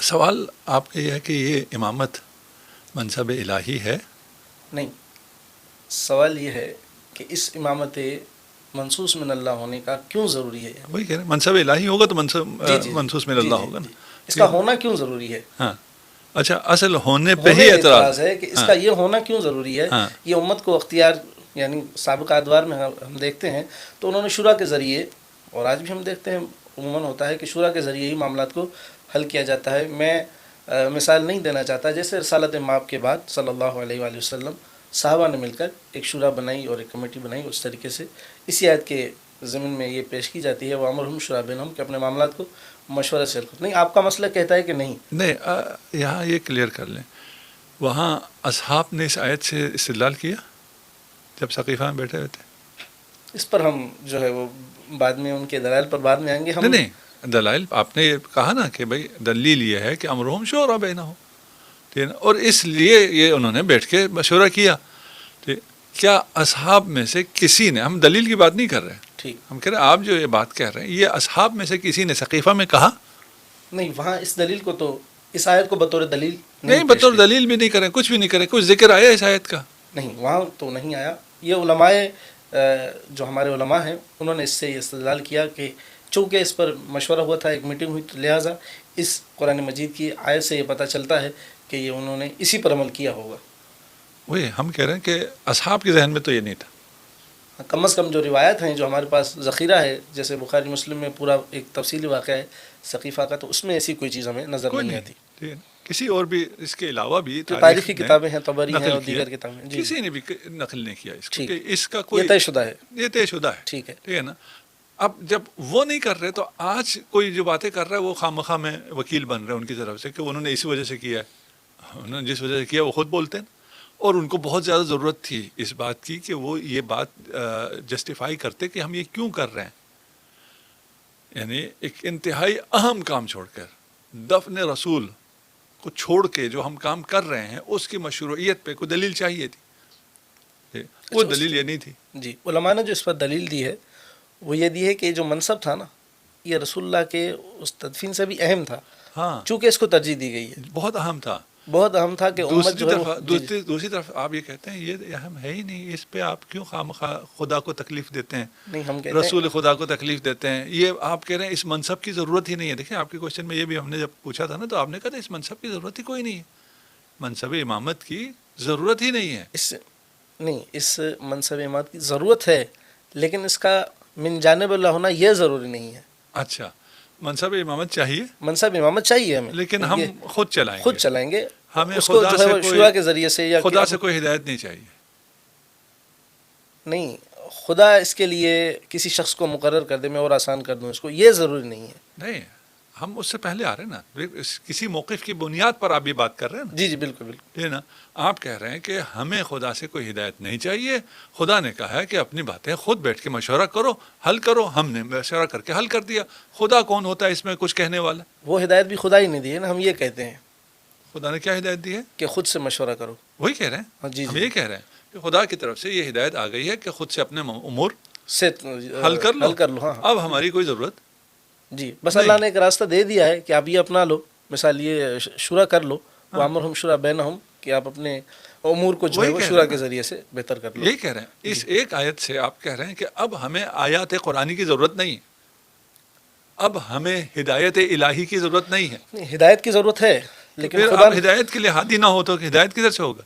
سوال آپ کا یہ ہے کہ یہ امامت منصب الہی ہے؟ نہیں، سوال یہ ہے کہ اس امامت منصوص من اللہ ہونے کا کیوں ضروری ہے؟ وہی کہہ رہے ہیں منصب الہی ہوگا تو منصوص من اللہ ہوگا نا. اس کا ہونا کیوں ضروری ہے؟ ہاں اچھا، اصل ہونے پہ ہونے ہی میں اعتراض ہے کہ اس کا یہ ہونا کیوں ضروری ہے. ہاں یہ امت کو اختیار، یعنی سابقہ ادوار میں ہم دیکھتے ہیں تو انہوں نے شورا کے ذریعے، اور آج بھی ہم دیکھتے ہیں عموماً ہوتا ہے کہ شورا کے ذریعے ہی معاملات کو حل کیا جاتا ہے. میں مثال نہیں دینا چاہتا، جیسے رسالت مآب کے بعد صلی اللہ علیہ وآلہ وسلم صحابہ نے مل کر ایک شورا بنائی اور ایک کمیٹی بنائی. اس طریقے سے اسی آیت کے ضمن میں یہ پیش کی جاتی ہے وَأَمْرُهُمْ شُورَىٰ بَيْنَهُمْ کہ اپنے معاملات کو مشورہ سے حل کرو. نہیں، آپ کا مسئلہ کہتا ہے کہ نہیں. یہاں یہ کلیئر کر لیں، وہاں اصحاب نے اس آیت سے استدلال کیا جب ثقیفہ میں بیٹھے ہوئے تھے؟ اس پر ہم جو ہے وہ بعد میں ان کے دلائل پر بعد میں آئیں گے. ہم نہیں دلائل آپ نے کہا نا کہ بھائی دلیل یہ ہے کہ امرہم شورا بینہم، ٹھیک ہے نا، اور اس لیے یہ انہوں نے بیٹھ کے مشورہ کیا. کیا اصحاب میں سے کسی نے، ہم دلیل کی بات نہیں کر رہے ہیں، ٹھیک، ہم کہہ رہے ہیں آپ جو یہ بات کہہ رہے ہیں یہ اصحاب میں سے کسی نے ثقیفہ میں کہا؟ نہیں، وہاں اس دلیل کو تو اس آیت کو بطور دلیل نہیں، بطور دلیل بھی نہیں کریں، کچھ بھی نہیں کریں، کچھ ذکر آیا اس آیت کا؟ نہیں، وہاں تو نہیں آیا. یہ علماء جو ہمارے علماء ہیں انہوں نے اس سے یہ استدلال کیا کہ چونکہ اس پر مشورہ ہوا تھا، ایک میٹنگ ہوئی، تو لہٰذا اس قرآن مجید کی آیت سے یہ پتہ چلتا ہے کہ یہ انہوں نے اسی پر عمل کیا ہوگا. وہی ہم کہہ رہے ہیں کہ اصحاب کے ذہن میں تو یہ نہیں تھا. کم از کم جو روایت ہیں جو ہمارے پاس ذخیرہ ہے، جیسے بخاری مسلم میں پورا ایک تفصیلی واقعہ ہے ثقیفہ کا، تو اس میں ایسی کوئی چیز ہمیں نظر نہیں آتی. ٹھیک ہے، کسی اور بھی اس کے علاوہ بھی جو تاریخی کتابیں ہیں، طبری ہیں اور دیگر کتابیں، کسی نے بھی نقل نہیں کیا اس کو ٹھیک، کہ اس کا کوئی یہ طے شدہ ہے، یہ طے شدہ ہے. ٹھیک ہے، ٹھیک ہے نا. اب جب وہ نہیں کر رہے تو آج کوئی جو باتیں کر رہا ہے وہ خواہ میں وکیل بن رہے ہیں ان کی طرف سے کہ انہوں نے اسی وجہ سے کیا ہے، انہوں نے جس وجہ سے کیا وہ خود بولتے ہیں، اور ان کو بہت زیادہ ضرورت تھی اس بات کی کہ وہ یہ بات جسٹیفائی کرتے کہ ہم یہ کیوں کر رہے ہیں. یعنی ایک انتہائی اہم کام چھوڑ کر، دفن رسول کو چھوڑ کے جو ہم کام کر رہے ہیں اس کی مشروعیت پہ کوئی دلیل چاہیے تھی. کوئی دلیل یہ نہیں تھی. جی، علماء نے جو اس پر دلیل دی ہے وہ یہ دی ہے کہ جو منصب تھا نا، یہ رسول اللہ کے اس تدفین سے بھی اہم تھا. ہاں، چونکہ اس کو ترجیح دی گئی ہے، بہت اہم تھا، بہت اہم تھا کہ امت جو ہے دوسری طرف آپ یہ کہتے ہیں یہ اہم ہے ہی نہیں، اس پہ آپ کیوں خواہ خدا کو تکلیف دیتے ہیں؟ نہیں، ہم کہتے ہیں رسول خدا کو تکلیف دیتے ہیں. یہ آپ کہہ رہے ہیں اس منصب کی ضرورت ہی نہیں ہے. دیکھیں آپ کے کوشچن میں یہ بھی ہم نے جب پوچھا تھا نا تو آپ نے کہا تھا اس منصب کی ضرورت ہی کوئی نہیں ہے، منصب امامت کی ضرورت ہی نہیں ہے. اس منصب امامت کی ضرورت ہے، لیکن اس کا من جانب اللہ ہونا یہ ضروری نہیں ہے. اچھا، منصب امامت چاہیے، منصب امامت چاہیے ہمیں، لیکن ہم خود چلائیں گے. ہمیں اس کو جو ہے شورا کے ذریعے سے یا خدا سے کوئی ہدایت نہیں چاہیے. نہیں، خدا اس کے لیے کسی شخص کو مقرر کر دے، میں اور آسان کر دوں اس کو، یہ ضروری نہیں ہے. نہیں، ہم اس سے پہلے آ رہے ہیں نا، کسی موقف کی بنیاد پر آپ یہ بات کر رہے ہیں نا. جی بالکل بالکل، ٹھیک ہے نا. آپ کہہ رہے ہیں کہ ہمیں خدا سے کوئی ہدایت نہیں چاہیے، خدا نے کہا ہے کہ اپنی باتیں خود بیٹھ کے مشورہ کرو، حل کرو. ہم نے مشورہ کر کے حل کر دیا. خدا کون ہوتا ہے اس میں کچھ کہنے والا؟ وہ ہدایت بھی خدا ہی نے دی ہے نا. ہم یہ کہتے ہیں خدا نے کیا ہدایت دی ہے کہ خود سے مشورہ کرو. وہی کہہ رہے ہیں. جی ہم یہ کہہ رہے ہیں کہ خدا کی طرف سے یہ ہدایت آ گئی ہے کہ خود سے اپنے امور سے حل کر لو. ہاں، اب ہماری کوئی ضرورت جی، بس اللہ نے ایک راستہ دے دیا ہے کہ آپ یہ اپنا لو. مثال یہ شورا کر لو، وَأَمْرُهُمْ شُورَىٰ بَيْنَهُمْ کہ آپ اپنے امور کو جو ہے وہ شورا کے ذریعے سے بہتر کر لو. یہی کہہ رہے ہیں. اس ایک آیت سے آپ کہہ رہے ہیں کہ اب ہمیں آیات قرآنی کی ضرورت نہیں ہے، اب ہمیں ہدایت الہی کی ضرورت نہیں ہے. ہدایت کی ضرورت ہے، لیکن پھر خدا اب ہدایت کے لیے ہادی نہ ہو تو ہدایت کدھر سے ہوگا؟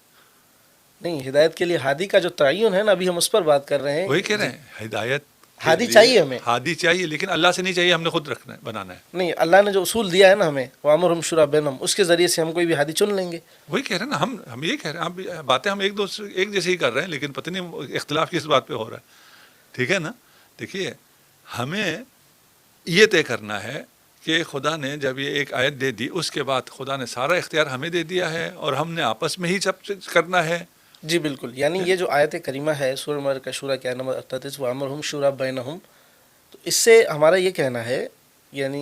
نہیں، ہدایت کے لیے ہادی کا جو تعین ہے نا، ابھی ہم اس پر بات کر رہے ہیں. وہی کہہ رہے ہیں ہدایت ہادی چاہیے ہمیں، ہادی چاہیے، لیکن اللہ سے نہیں چاہیے، ہم نے خود رکھنا ہے، بنانا ہے. نہیں، اللہ نے جو اصول دیا ہے نا ہمیں، وَأَمْرُهُمْ شُورَىٰ بَيْنَهُمْ، اس کے ذریعے سے ہم کوئی بھی ہادی چن لیں گے. وہی کہہ رہے ہیں نا. ہم یہ کہہ رہے ہیں، باتیں ہم ایک جیسے ہی کر رہے ہیں، لیکن پتہ نہیں اختلاف کس بات پہ ہو رہا ہے. ٹھیک ہے نا. دیکھیے ہمیں یہ طے کرنا ہے کہ خدا نے جب یہ ایک آیت دے دی اس کے بعد خدا نے سارا اختیار ہمیں دے دیا ہے اور ہم نے آپس میں ہی سب کرنا ہے. جی بالکل. یعنی یہ جو آیت کریمہ ہے سورہ مرکہ شورا کے نمبر 38 وَأَمْرُهُمْ شُورَىٰ بَيْنَهُمْ، تو اس سے ہمارا یہ کہنا ہے، یعنی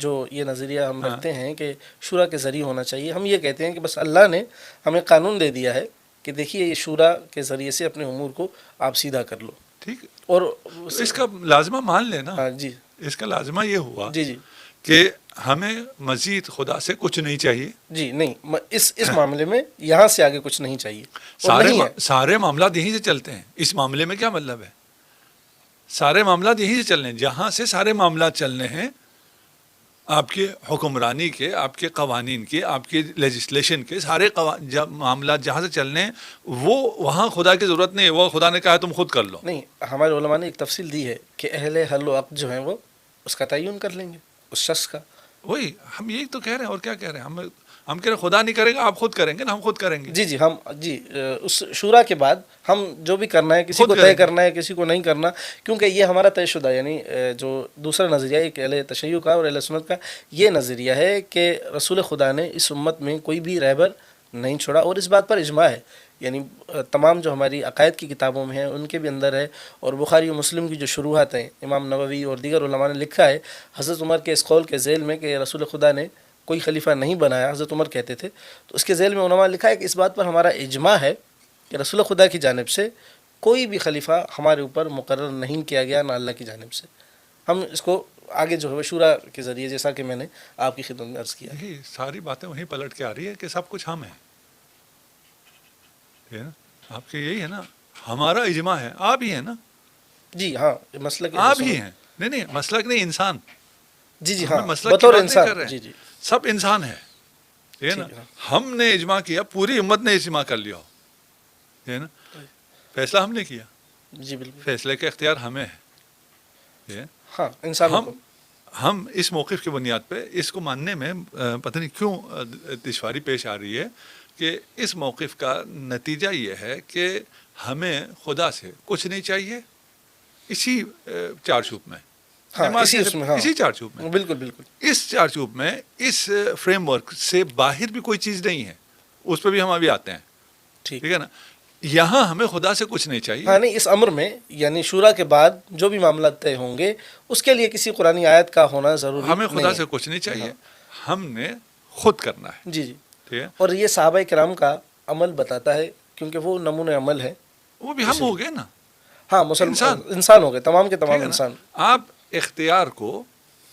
جو یہ نظریہ ہم رکھتے ہیں کہ شورا کے ذریعے ہونا چاہیے، ہم یہ کہتے ہیں کہ بس اللہ نے ہمیں قانون دے دیا ہے کہ دیکھیے یہ شورا کے ذریعے سے اپنے امور کو آپ سیدھا کر لو. ٹھیک. اور اس کا لازمہ مان لینا. ہاں جی، اس کا لازمہ یہ ہوا جی جی کہ ہمیں مزید خدا سے کچھ نہیں چاہیے. جی نہیں، اس معاملے میں یہاں سے آگے کچھ نہیں چاہیے. اور نہیں ہے. سارے معاملات یہیں سے چلتے ہیں. اس معاملے میں کیا مطلب ہے؟ سارے معاملات یہیں سے چلنے ہیں. جہاں سے سارے معاملات چلنے ہیں، آپ کے حکمرانی کے، آپ کے قوانین کے، آپ کے لیجسلیشن کے سارے معاملات جہاں سے چلنے ہیں، وہ وہاں خدا کی ضرورت نہیں ہے. وہ خدا نے کہا تم خود کر لو. نہیں، ہمارے علماء نے ایک تفصیل دی ہے کہ اہل حل و عقد جو ہیں وہ اس کا تعین کر لیں گے، اس شخص کا. وہی ہم یہی تو کہہ رہے ہیں. اور کیا کہہ رہے ہیں؟ ہم کہہ رہے ہیں خدا نہیں کرے گا، آپ خود کریں گے نا. ہم خود کریں گے. جی ہم اس شورا کے بعد ہم جو بھی کرنا ہے، کسی کو طے کرنا ہے، کسی کو نہیں کرنا، کیونکہ یہ ہمارا طے شدہ، یعنی جو دوسرا نظریہ ایک اہل تشیع کا اور اہل سنت کا یہ نظریہ ہے کہ رسول خدا نے اس امت میں کوئی بھی رہبر نہیں چھوڑا. اور اس بات پر اجماع ہے، یعنی تمام جو ہماری عقائد کی کتابوں میں ہیں ان کے بھی اندر ہے، اور بخاری و مسلم کی جو شروحات ہیں، امام نووی اور دیگر علماء نے لکھا ہے حضرت عمر کے اس قول کے ذیل میں کہ رسول خدا نے کوئی خلیفہ نہیں بنایا، حضرت عمر کہتے تھے. تو اس کے ذیل میں علماء نے لکھا ہے کہ اس بات پر ہمارا اجماع ہے کہ رسول خدا کی جانب سے کوئی بھی خلیفہ ہمارے اوپر مقرر نہیں کیا گیا، نہ اللہ کی جانب سے. ہم اس کو آگے جو ہے شورا کے ذریعے، جیسا کہ میں نے آپ کی خدمت میں عرض کیا، یہی ساری باتیں وہیں پلٹ کے آ رہی ہے کہ سب کچھ ہم ہیں. آپ کے یہی ہے نا، ہمارا اجماع ہے. آپ ہی ہیں نا. جی ہاں، مسلک آپ ہی ہیں. نہیں مسلک نہیں، انسان. جی ہاں، مسلک بطور کی بات نہیں انسان. کر رہے ہیں. جی سب انسان ہے. یہ نا ہم نے اجماع کیا، پوری امت نے اجماع کر لیا ہو. یہ نا فیصلہ ہم نے کیا. جی بالکل. فیصلے کا اختیار ہمیں ہے. ہاں انسانوں کو. ہم اس موقف کی بنیاد پہ اس کو ماننے میں پتہ نہیں کیوں دشواری پیش آ رہی ہے کہ اس موقف کا نتیجہ یہ ہے کہ ہمیں خدا سے کچھ نہیں چاہیے. اسی چارچوب میں، اسی چارچوب میں، بالکل اس چارچوب میں، اس فریم ورک سے باہر بھی کوئی چیز نہیں ہے. اس پہ بھی ہم ابھی آتے ہیں. ٹھیک ہے نا. یہاں ہمیں خدا سے کچھ نہیں چاہیے. ہاں نہیں، اس امر میں یعنی شورا کے بعد جو بھی معاملات طے ہوں گے اس کے لیے کسی قرآنی آیت کا ہونا ضروری نہیں ہے. ہمیں خدا سے کچھ نہیں چاہیے. ہم نے خود کرنا ہے. جی ٹھیک ہے. اور یہ صحابہ کرام کا عمل بتاتا ہے، کیونکہ وہ نمونہ عمل ہے. وہ بھی ہم ہو گئے نا. ہاں مسلمان انسان ہو گئے، تمام کے تمام انسان. آپ اختیار کو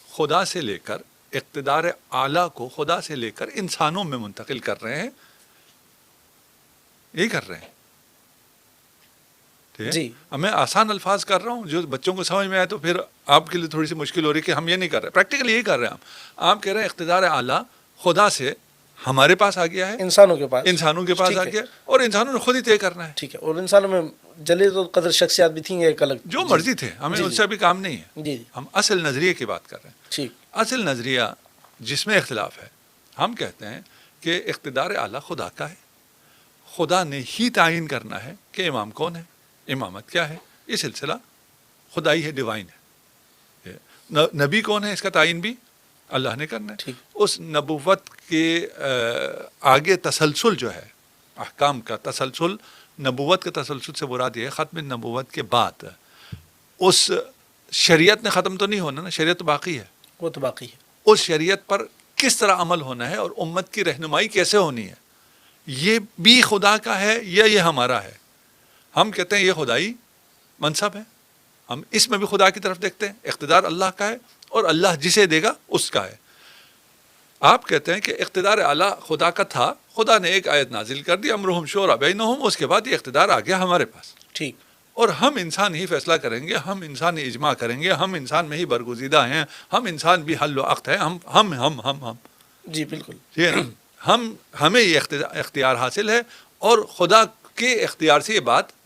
خدا سے لے کر، اقتدار اعلیٰ کو خدا سے لے کر انسانوں میں منتقل کر رہے ہیں. یہی کر رہے ہیں. جی میں آسان الفاظ کر رہا ہوں، جو بچوں کو سمجھ میں آئے تو پھر آپ کے لیے تھوڑی سی مشکل ہو رہی ہے کہ ہم یہ نہیں کر رہے. پریکٹیکلی یہی کر رہے ہیں. آپ کہہ رہے ہیں اقتدار اعلیٰ خدا سے ہمارے پاس آ گیا ہے، انسانوں کے پاس آ گیا، اور انسانوں نے خود ہی طے کرنا ہے. ٹھیک ہے. اور انسانوں میں جلیل القدر شخصیات بھی تھیں، ایک الگ جو مرضی تھے، ہمیں ان سے بھی کام نہیں ہے. جی ہم اصل نظریے کی بات کر رہے ہیں. ٹھیک. اصل نظریہ جس میں اختلاف ہے، ہم کہتے ہیں کہ اقتدار اعلیٰ خدا کا ہے. خدا نے ہی تعین کرنا ہے کہ امام کون ہے، امامت کیا ہے. یہ سلسلہ خدائی ہے، ڈیوائن ہے. نبی کون ہے، اس کا تعین بھی اللہ نے کرنا ہے. اس نبوت کے آگے تسلسل جو ہے، احکام کا تسلسل، نبوت کے تسلسل سے مراد یہ ہے ختم نبوت کے بعد اس شریعت نے ختم تو نہیں ہونا نا، شریعت تو باقی ہے. وہ تو باقی ہے. اس شریعت پر کس طرح عمل ہونا ہے اور امت کی رہنمائی کیسے ہونی ہے، یہ بھی خدا کا ہے یا یہ ہمارا ہے. ہم کہتے ہیں یہ خدائی منصب ہے. ہم اس میں بھی خدا کی طرف دیکھتے ہیں. اقتدار اللہ کا ہے اور اللہ جسے دے گا اس کا ہے. آپ کہتے ہیں کہ اقتدار اعلیٰ خدا کا تھا، خدا نے ایک آیت نازل کر دی، امرہم شورا بینہم، اس کے بعد یہ اقتدار آ گیا ہمارے پاس. ٹھیک. اور ہم انسان ہی فیصلہ کریں گے، ہم انسان ہی اجماع کریں گے، ہم انسان میں ہی برگزیدہ ہیں، ہم انسان بھی حل و عقد ہیں. ہم جی بالکل. ٹھیک ہے. ہمیں یہ اختیار حاصل ہے، اور خدا کے اختیار سے یہ بات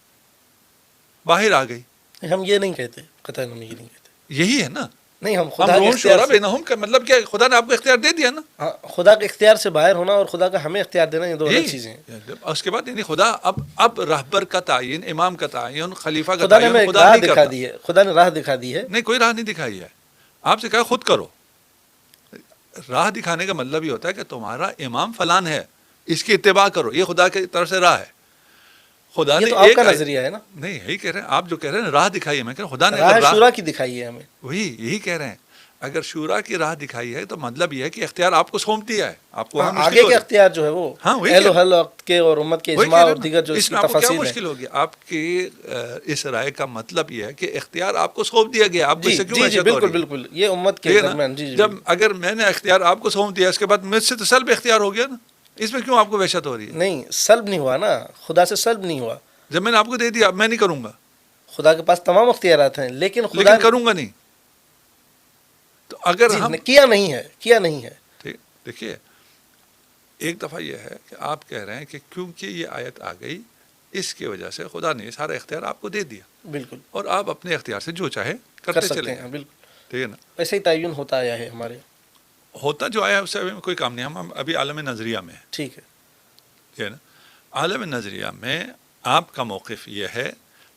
باہر آ گئی. ہم یہ نہیں کہتے، قطعاً ہم یہ نہیں کہتے. یہی ہے نا. نہیں، ہم خدا کے اختیار سے، کا مطلب کیا ہے؟ خدا نے آپ کو اختیار دے دیا نا. ہاں، خدا کے اختیار سے باہر ہونا اور خدا کا ہمیں اختیار دینا، یہ دو الگ چیزیں ہیں. اس کے بعد یعنی خدا اب رہبر کا تعین، امام کا تعین، خلیفہ کا خدا نے تعین ہمیں راہ دکھا دی ہے. خدا نے راہ دکھا دی ہے. نہیں، کوئی راہ نہیں دکھائی ہے. آپ سے کہا خود کرو. راہ دکھانے کا مطلب یہ ہوتا ہے کہ تمہارا امام فلان ہے، اس کی اتباع کرو. یہ خدا کی طرف سے راہ ہے. خدا نے یہ تو آپ کا نظریہ ہے نا. نہیں، یہی کہہ رہے ہیں آپ جو کہہ رہے ہیں راہ دکھائی ہے. میں کہہ رہا ہوں خدا نے راہ شورا کی دکھائی ہے ہمیں. وہی یہی کہہ رہے ہیں. اگر شورا کی راہ دکھائی ہے تو مطلب یہ ہے کہ اختیار آپ کو سونپ دیا ہے. آپ کو وہاں مشکل آگے ہو کے رہی ہے. اختیار جو ہے وہ ہاں وہی اہل کہہ و رہا ہوں. حل وقت کے اور امت کے وہی اجماع کہہ رہا اور ہوں دیگر جو نا. اس اس کی میں آپ کو کیا تفاصیل ہیں. مشکل ہوگی؟ آپ کی اس رائے کا مطلب یہ ہے کہ اختیار آپ کو سونپ دیا گیا, آپ کو جی اس سے کیوں جی جی وحشت ہو بالکل رہی ہے؟ بالکل, یہ امت کے ٹھیک ہے نا. درمیان. جی جی جب اگر میں نے اختیار آپ کو سونپ دیا اس کے بعد مجھ سے تو سلب اختیار ہو گیا نا, اس میں کیوں آپ کو وحشت ہو رہی ہے؟ نہیں, سلب نہیں ہوا نا, خدا سے سلب نہیں ہوا. جب میں نے آپ کو دے دیا اب میں نہیں کروں گا, خدا کے پاس تمام اختیارات ہیں, لیکن خدا لیکن کروں گا نہیں. تو اگر جی ہم کیا نہیں ہے, کیا نہیں ہے. ٹھیک دیکھیے, ایک دفعہ یہ ہے کہ آپ کہہ رہے ہیں کہ کیونکہ یہ آیت آ گئی اس کی وجہ سے خدا نے سارا اختیار آپ کو دے دیا بالکل اور آپ اپنے اختیار سے جو چاہے کر کرتے سکتے چلے ہیں. جائیں. بالکل ٹھیک ہے نا. ایسے ہی تعین ہوتا آیا ہے ہمارے. ہوتا جو آیا اس سے ہمیں کوئی کام نہیں, ہم ابھی عالم نظریہ میں ہیں. ٹھیک ہے. ٹھیک ہے نا. عالم نظریہ میں آپ کا موقف یہ ہے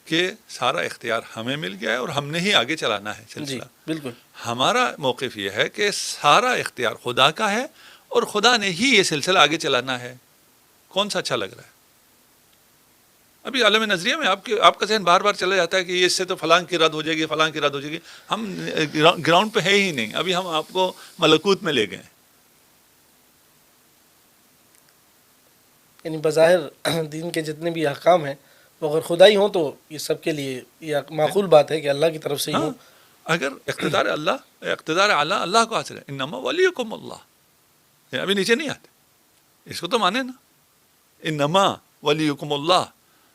کہ سارا اختیار ہمیں مل گیا ہے اور ہم نے ہی آگے چلانا ہے جی سلسلہ. بالکل. ہمارا موقف یہ ہے کہ سارا اختیار خدا کا ہے اور خدا نے ہی یہ سلسلہ آگے چلانا ہے. کون سا اچھا لگ رہا ہے؟ ابھی عالم نظریہ میں آپ کا ذہن بار بار چلا جاتا ہے کہ اس سے تو فلاں کی رد ہو جائے گی, فلاں کی رد ہو جائے گی. ہم گراؤنڈ پہ ہے ہی نہیں, ابھی ہم آپ کو ملکوت میں لے گئے. یعنی بظاہر دین کے جتنے بھی احکام ہیں وہ اگر خدا ہی ہوں تو یہ سب کے لیے یہ معقول بات ہے کہ اللہ کی طرف سے ہی ہاں, ہوں. اگر اقتدار اعلیٰ اللہ کو حاصل ہے, انما ولیکم اللہ, یہ ابھی نیچے نہیں آتے, اس کو تو مانے نا. انما ولیکم اللہ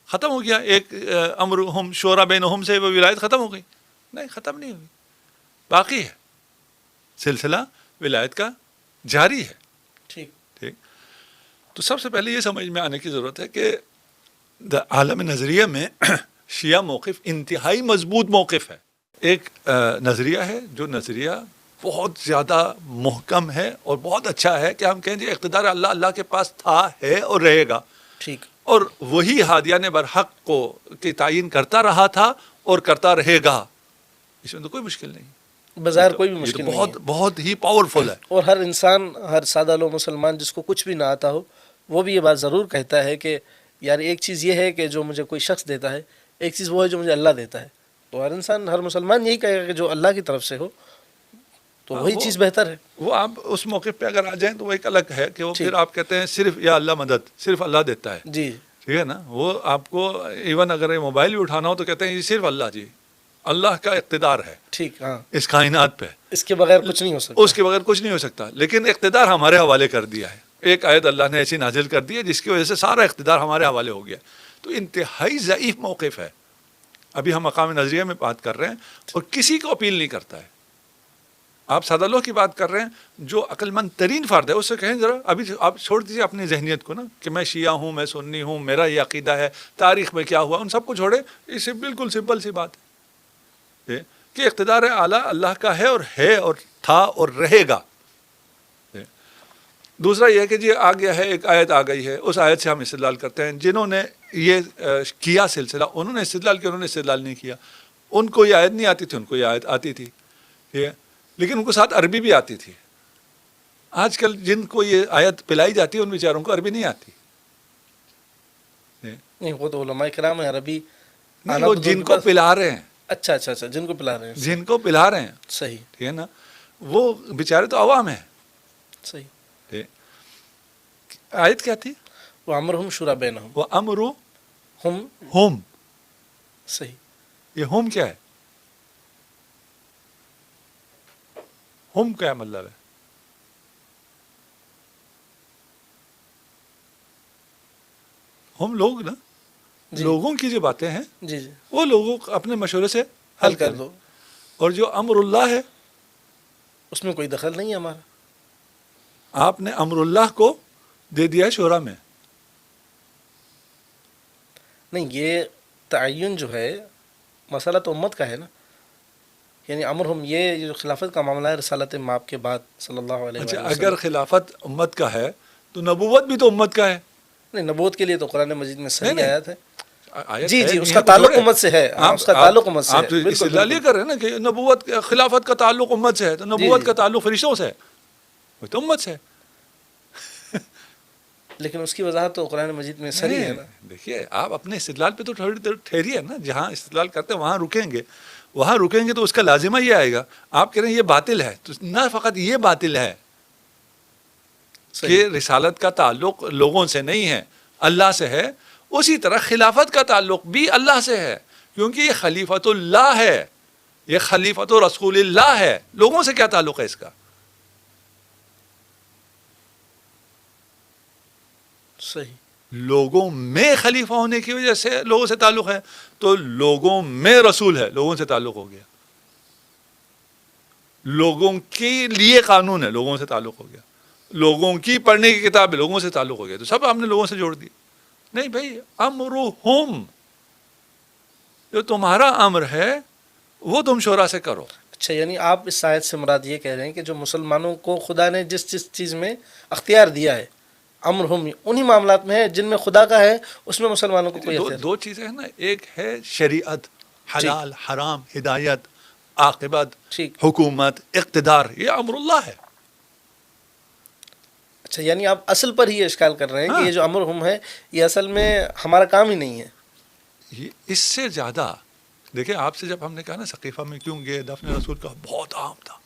ختم ہو گیا. ایک امرہم شورا بینہم سے وہ ولایت ختم ہو گئی؟ نہیں, ختم نہیں ہوئی, باقی ہے سلسلہ ولایت کا, جاری ہے. ٹھیک. ٹھیک. تو سب سے پہلے یہ سمجھ میں آنے کی ضرورت ہے کہ عالم نظریہ میں شیعہ موقف انتہائی مضبوط موقف ہے. ایک نظریہ ہے جو نظریہ بہت زیادہ محکم ہے اور بہت اچھا ہے کہ ہم کہیں جی اقتدار اللہ کے پاس تھا, ہے اور رہے گا. ٹھیک. اور وہی ہادیان برحق کو کی تعین کرتا رہا تھا اور کرتا رہے گا. اس میں تو کوئی مشکل نہیں, بظاہر کوئی بھی یہ تو مشکل نہیں ہے. بہت ہی پاورفل ہے. اور ہر انسان, ہر سادہ لو مسلمان جس کو کچھ بھی نہ آتا ہو, وہ بھی یہ بات ضرور کہتا ہے کہ یار ایک چیز یہ ہے کہ جو مجھے کوئی شخص دیتا ہے, ایک چیز وہ ہے جو مجھے اللہ دیتا ہے. تو ہر انسان, ہر مسلمان یہی کہے گا کہ جو اللہ کی طرف سے ہو تو وہی چیز بہتر ہے. وہ آپ اس موقع پہ اگر آ جائیں تو وہ ایک الگ ہے کہ وہ پھر آپ کہتے ہیں صرف یا اللہ مدد, صرف اللہ دیتا ہے. جی ٹھیک ہے نا. وہ آپ کو ایون اگر موبائل بھی اٹھانا ہو تو کہتے ہیں یہ صرف اللہ, جی اللہ کا اقتدار ہے ٹھیک. ہاں, اس کائنات پہ, اس کے بغیر کچھ نہیں ہو سکتا. اس کے بغیر کچھ نہیں ہو سکتا. لیکن اقتدار ہمارے حوالے کر دیا ہے. ایک آیت اللہ نے ایسی نازل کر دی ہے جس کی وجہ سے سارا اقتدار ہمارے حوالے ہو گیا. تو انتہائی ضعیف موقف ہے. ابھی ہم مقام نظریہ میں بات کر رہے ہیں اور کسی کو اپیل نہیں کرتا ہے. آپ سادہ لوگ کی بات کر رہے ہیں, جو عقل مند ترین فرد ہے اس سے کہیں ذرا ابھی آپ چھوڑ دیجیے اپنی ذہنیت کو نا کہ میں شیعہ ہوں, میں سنی ہوں, میرا یہ عقیدہ ہے, تاریخ میں کیا ہوا, ان سب کو چھوڑے. اس سے بالکل سمپل سی بات ہے کہ اقتدار اعلیٰ اللہ کا ہے اور تھا اور رہے گا. دوسرا یہ ہے کہ جی آ گیا ہے, ایک آیت آ گئی ہے, اس آیت سے ہم استدلال کرتے ہیں. جنہوں نے یہ کیا سلسلہ انہوں نے استدلال کیا, انہوں نے استدلال نہیں کیا. ان کو یہ آیت نہیں آتی تھی, ان کو یہ آیت آتی تھی, ٹھیک ہے, لیکن ان کو ساتھ عربی بھی آتی تھی. آج کل جن کو یہ آیت پلائی جاتی ہے ان بیچاروں کو عربی نہیں آتی. نہیں, وہ تو علماء کرام ہیں, عربی نہیں, وہ جن کو پلا رہے ہیں. اچھا اچھا اچھا, جن کو پلا رہے ہیں, جن کو پلا رہے ہیں, صحیح. ٹھیک ہے نا, وہ بیچارے تو عوام ہیں. صحیح. آیت کیا تھی؟ وَأَمْرُهُمْ شُورَىٰ بَيْنَهُمْ وَأَمْرُهُمْ. صحیح. یہ ہوم کیا ہے؟ ہوم کیا مطلب ہے؟ ہم لوگ نا, لوگوں کی جو باتیں ہیں جی جی, وہ لوگوں کو اپنے مشورے سے حل کر دو. اور جو امر اللہ ہے اس میں کوئی دخل نہیں ہے ہمارا. آپ نے امر اللہ کو دے دیا ہے شورا میں. نہیں, یہ تعین جو ہے مسئلہ تو امت کا ہے نا. یعنی امرہم, یہ جو خلافت کا معاملہ ہے رسالت مآب کے بعد صلی اللہ علیہ وسلم. اگر خلافت امت کا ہے تو نبوت بھی تو امت کا ہے. نہیں, نبوت کے لیے تو قرآن مجید میں صحیح آیات ہے. جی جی, اس کا تعلق امت سے ہے. اس کا تعلق امت سے ہے. آپ استدلال یہ کر رہے ہیں نا کہ نبوت خلافت کا تعلق امت سے ہے, تو نبوت کا تعلق فرشتوں سے ہے, وہ تو امت سے ہے. لیکن اس کی وضاحت تو قرآن مجید میں صحیح ہے نا. دیکھیے, آپ اپنے استدلال پہ تو ٹھہریے نا, جہاں استدلال کرتے ہیں وہاں رکیں گے. وہاں رکیں گے تو اس کا لازمہ یہ آئے گا. آپ کہہ رہے ہیں یہ باطل ہے, تو نہ فقط یہ باطل ہے کہ رسالت کا تعلق لوگوں سے نہیں ہے, اللہ سے ہے, اسی طرح خلافت کا تعلق بھی اللہ سے ہے, کیونکہ یہ خلیفۃ اللہ ہے, یہ خلیفۃ رسول اللہ ہے. لوگوں سے کیا تعلق ہے اس کا؟ صحیح. لوگوں میں خلیفہ ہونے کی وجہ سے لوگوں سے تعلق ہے, تو لوگوں میں رسول ہے, لوگوں سے تعلق ہو گیا. لوگوں کے لیے قانون ہے, لوگوں سے تعلق ہو گیا. لوگوں کی پڑھنے کی کتاب ہے, لوگوں سے تعلق ہو گیا. تو سب ہم نے لوگوں سے جوڑ دی. نہیں بھائی, امرہم, جو تمہارا امر ہے وہ تم شورا سے کرو. اچھا, یعنی آپ اس آیت سے مراد یہ کہہ رہے ہیں کہ جو مسلمانوں کو خدا نے جس چیز میں اختیار دیا ہے, امرہم انہی معاملات میں ہے جن میں خدا کا ہے, اس میں مسلمانوں کو کوئی اختیار. دو چیزیں ہیں نا, ایک ہے شریعت, حلال حرام, ہدایت, عاقبت, ٹھیک. حکومت, اقتدار, یہ امر اللہ ہے. اچھا, یعنی آپ اصل پر ہی اشکال کر رہے ہیں کہ یہ جو امرہم ہے یہ اصل میں ہمارا کام ہی نہیں ہے. اس سے زیادہ دیکھیں, آپ سے جب ہم نے کہا نا ثقیفہ میں کیوں گئے, دفن رسول کا بہت اہم تھا.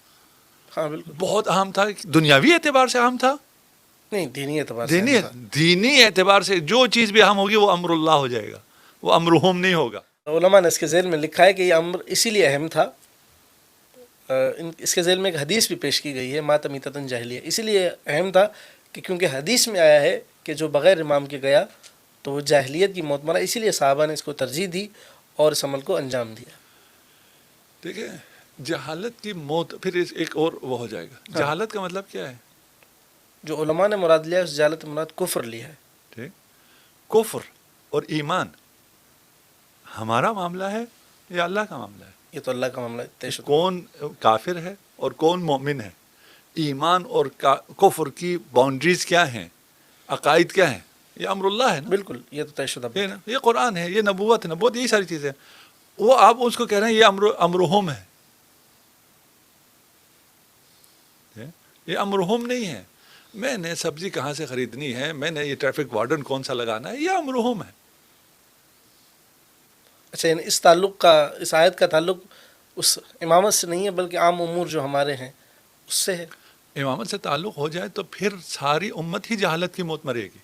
ہاں بالکل, بہت اہم تھا. دنیاوی اعتبار سے اہم تھا, نہیں دینی اعتبار سے دینی اعتبار سے جو چیز بھی اہم ہوگی وہ امر اللہ ہو جائے گا, وہ امرہم نہیں ہوگا. علماء نے اس کے ذیل میں لکھا ہے کہ یہ امر اسی لیے اہم تھا. اس کے ذیل میں ایک حدیث بھی پیش کی گئی ہے, ما تمیتۃ جاہلیہ, اسی لیے اہم تھا کہ کیونکہ حدیث میں آیا ہے کہ جو بغیر امام کے گیا تو وہ جاہلیت کی موت مرا, اسی لیے صحابہ نے اس کو ترجیح دی اور اس عمل کو انجام دیا. دیکھیں, جہالت کی موت, پھر ایک اور وہ ہو جائے گا. جہالت کا مطلب کیا ہے؟ جو علماء نے مراد لیا اس جہالت مراد کفر لیا ہے. ٹھیک, کفر اور ایمان ہمارا معاملہ ہے یا اللہ کا معاملہ ہے؟ یہ تو اللہ کا معاملہ ہے. کون کافر ہے اور کون مومن ہے؟ ایمان اور کفر کی باؤنڈریز کیا ہیں, عقائد کیا ہیں؟ یہ امر اللہ ہے نا. بالکل, یہ تو طے شدہ بات ہے. یہ قرآن ہے, یہ نبوت ہے, نبوت یہی ساری چیزیں. وہ آپ اس کو کہہ رہے ہیں یہ امرہم ہے. یہ امرہم نہیں ہے. میں نے سبزی کہاں سے خریدنی ہے, میں نے یہ ٹریفک وارڈن کون سا لگانا ہے, یہ امرہم ہے. اچھا, یعنی اس تعلق کا, اس آیت کا تعلق اس امامت سے نہیں ہے بلکہ عام امور جو ہمارے ہیں اس سے ہے. امامت سے تعلق ہو جائے تو پھر ساری امت ہی جہالت کی موت مرے گی.